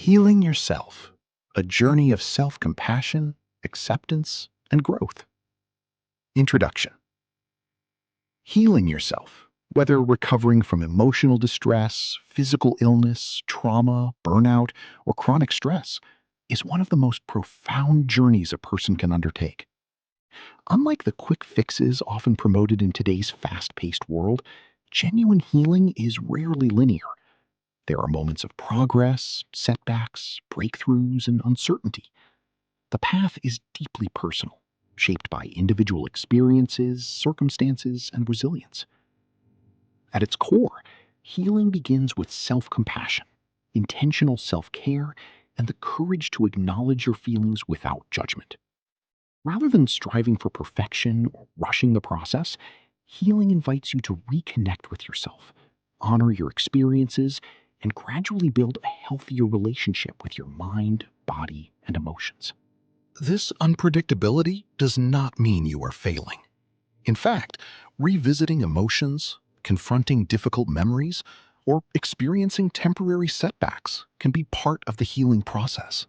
Healing Yourself, a journey of self-compassion, acceptance, and growth. Introduction. Healing yourself, whether recovering from emotional distress, physical illness, trauma, burnout, or chronic stress, is one of the most profound journeys a person can undertake. Unlike the quick fixes often promoted in today's fast-paced world, genuine healing is rarely linear. There are moments of progress, setbacks, breakthroughs, and uncertainty. The path is deeply personal, shaped by individual experiences, circumstances, and resilience. At its core, healing begins with self-compassion, intentional self-care, and the courage to acknowledge your feelings without judgment. Rather than striving for perfection or rushing the process, healing invites you to reconnect with yourself, honor your experiences, and gradually build a healthier relationship with your mind, body, and emotions. This unpredictability does not mean you are failing. In fact, revisiting emotions, confronting difficult memories, or experiencing temporary setbacks can be part of the healing process.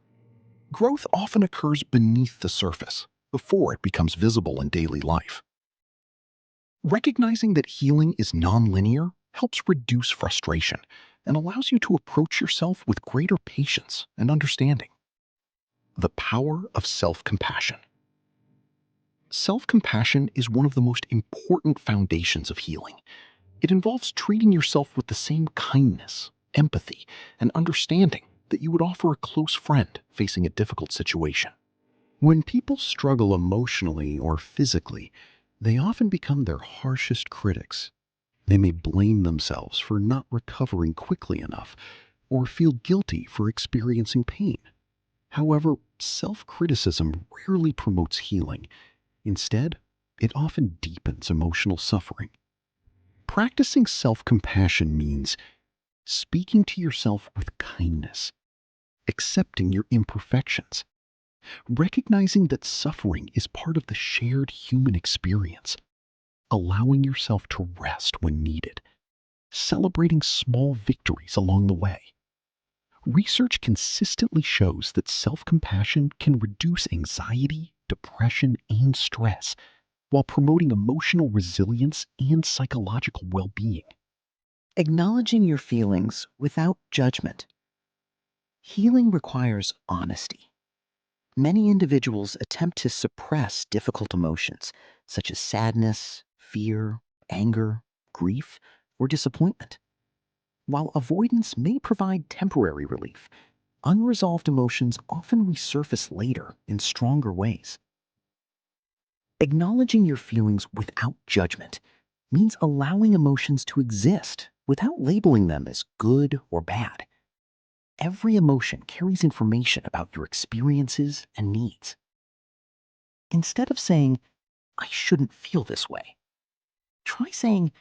Growth often occurs beneath the surface, before it becomes visible in daily life. Recognizing that healing is nonlinear helps reduce frustration and allows you to approach yourself with greater patience and understanding. The power of self-compassion. Self-compassion is one of the most important foundations of healing. It involves treating yourself with the same kindness, empathy, and understanding that you would offer a close friend facing a difficult situation. When people struggle emotionally or physically, they often become their harshest critics. They may blame themselves for not recovering quickly enough or feel guilty for experiencing pain. However, self-criticism rarely promotes healing. Instead, it often deepens emotional suffering. Practicing self-compassion means speaking to yourself with kindness, accepting your imperfections, recognizing that suffering is part of the shared human experience, allowing yourself to rest when needed, celebrating small victories along the way. Research consistently shows that self-compassion can reduce anxiety, depression, and stress while promoting emotional resilience and psychological well-being. Acknowledging your feelings without judgment. Healing requires honesty. Many individuals attempt to suppress difficult emotions, such as sadness, fear, anger, grief, or disappointment. While avoidance may provide temporary relief, unresolved emotions often resurface later in stronger ways. Acknowledging your feelings without judgment means allowing emotions to exist without labeling them as good or bad. Every emotion carries information about your experiences and needs. Instead of saying, "I shouldn't feel this way," try saying,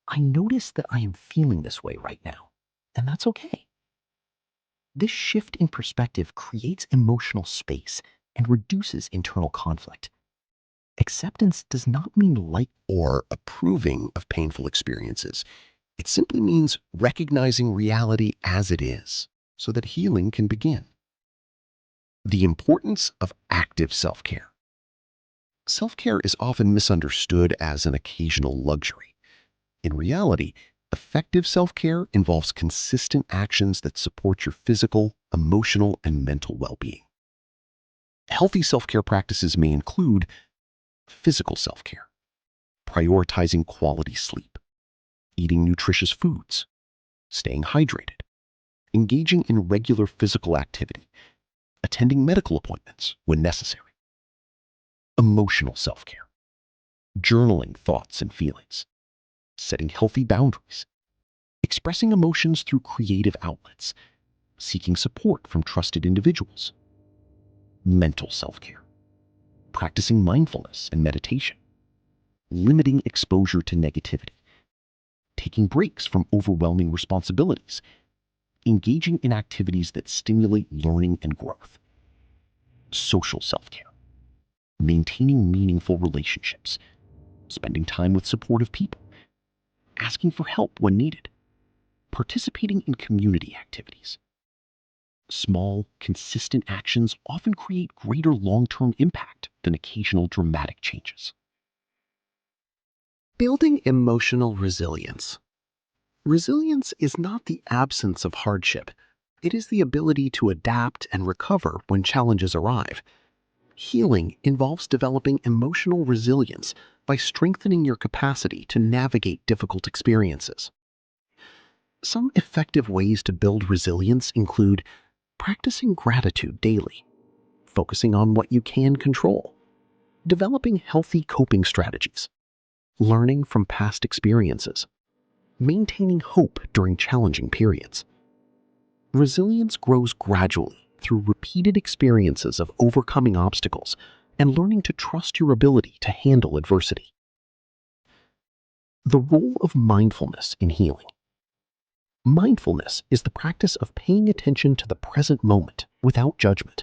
"I notice that I am feeling this way right now, and that's okay." This shift in perspective creates emotional space and reduces internal conflict. Acceptance does not mean like or approving of painful experiences. It simply means recognizing reality as it is so that healing can begin. The importance of active self-care. Self-care is often misunderstood as an occasional luxury. In reality, effective self-care involves consistent actions that support your physical, emotional, and mental well-being. Healthy self-care practices may include physical self-care, prioritizing quality sleep, eating nutritious foods, staying hydrated, engaging in regular physical activity, attending medical appointments when necessary. Emotional self-care, journaling thoughts and feelings, setting healthy boundaries, expressing emotions through creative outlets, seeking support from trusted individuals. Mental self-care, practicing mindfulness and meditation, limiting exposure to negativity, taking breaks from overwhelming responsibilities, engaging in activities that stimulate learning and growth. Social self-care, maintaining meaningful relationships, spending time with supportive people, asking for help when needed, participating in community activities. Small, consistent actions often create greater long-term impact than occasional dramatic changes. Building emotional resilience. Resilience is not the absence of hardship. It is the ability to adapt and recover when challenges arrive. Healing involves developing emotional resilience by strengthening your capacity to navigate difficult experiences. Some effective ways to build resilience include practicing gratitude daily, focusing on what you can control, developing healthy coping strategies, learning from past experiences, maintaining hope during challenging periods. Resilience grows gradually through repeated experiences of overcoming obstacles and learning to trust your ability to handle adversity. The role of mindfulness in healing. Mindfulness is the practice of paying attention to the present moment without judgment.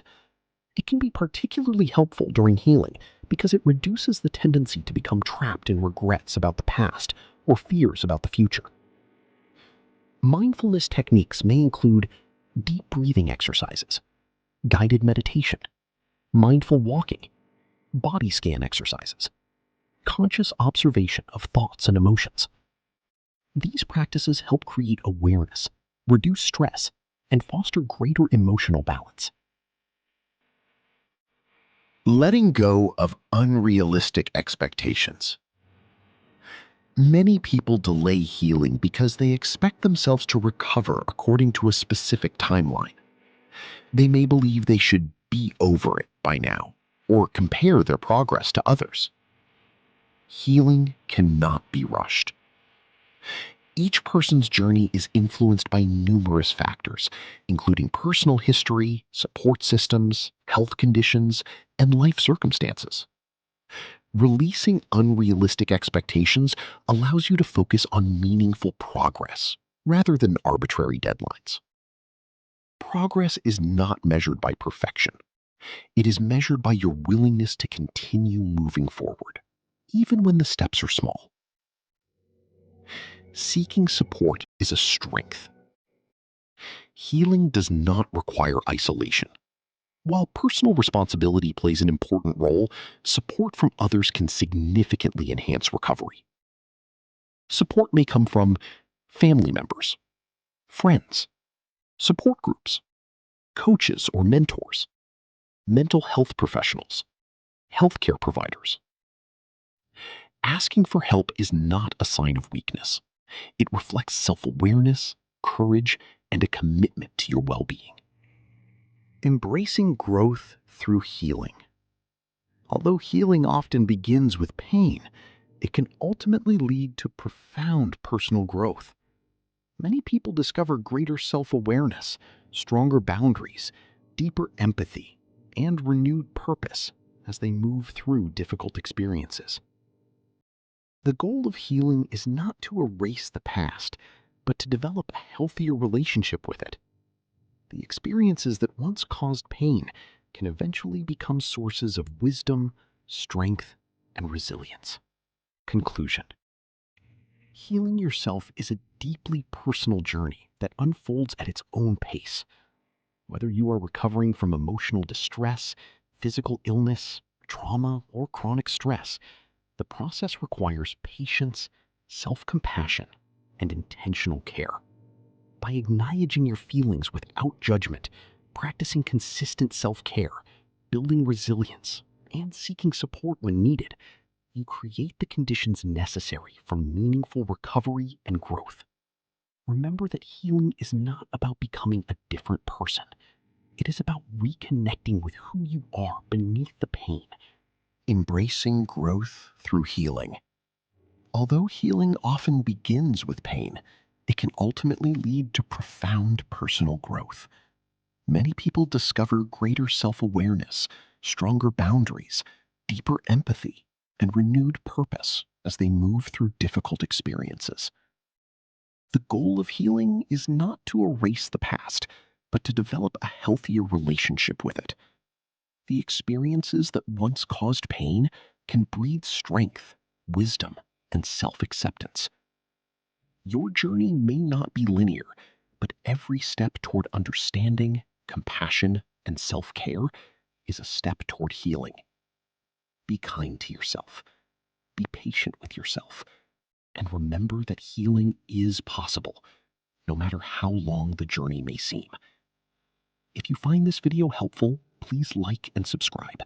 It can be particularly helpful during healing because it reduces the tendency to become trapped in regrets about the past or fears about the future. Mindfulness techniques may include deep breathing exercises, guided meditation, mindful walking, body scan exercises, conscious observation of thoughts and emotions. These practices help create awareness, reduce stress, and foster greater emotional balance. Letting go of unrealistic expectations. Many people delay healing because they expect themselves to recover according to a specific timeline. They may believe they should be over it by now, or compare their progress to others. Healing cannot be rushed. Each person's journey is influenced by numerous factors, including personal history, support systems, health conditions, and life circumstances. Releasing unrealistic expectations allows you to focus on meaningful progress rather than arbitrary deadlines. Progress is not measured by perfection. It is measured by your willingness to continue moving forward, even when the steps are small. Seeking support is a strength. Healing does not require isolation. While personal responsibility plays an important role, support from others can significantly enhance recovery. Support may come from family members, friends, support groups, coaches or mentors, mental health professionals, healthcare providers. Asking for help is not a sign of weakness. It reflects self-awareness, courage, and a commitment to your well-being. Embracing growth through healing. Although healing often begins with pain, it can ultimately lead to profound personal growth. Many people discover greater self-awareness, stronger boundaries, deeper empathy, and renewed purpose as they move through difficult experiences. The goal of healing is not to erase the past, but to develop a healthier relationship with it. The experiences that once caused pain can eventually become sources of wisdom, strength, and resilience. Conclusion. Healing yourself is a deeply personal journey that unfolds at its own pace. Whether you are recovering from emotional distress, physical illness, trauma, or chronic stress, the process requires patience, self-compassion, and intentional care. By acknowledging your feelings without judgment, practicing consistent self-care, building resilience, and seeking support when needed, you create the conditions necessary for meaningful recovery and growth. Remember that healing is not about becoming a different person. It is about reconnecting with who you are beneath the pain. Embracing growth through healing. Although healing often begins with pain, it can ultimately lead to profound personal growth. Many people discover greater self-awareness, stronger boundaries, deeper empathy, and renewed purpose as they move through difficult experiences. The goal of healing is not to erase the past, but to develop a healthier relationship with it. The experiences that once caused pain can breed strength, wisdom, and self-acceptance. Your journey may not be linear, but every step toward understanding, Compassion and self-care is a step toward healing. Be kind to yourself. Be patient with yourself. And remember that healing is possible, no matter how long the journey may seem. If you find this video helpful, please like and subscribe.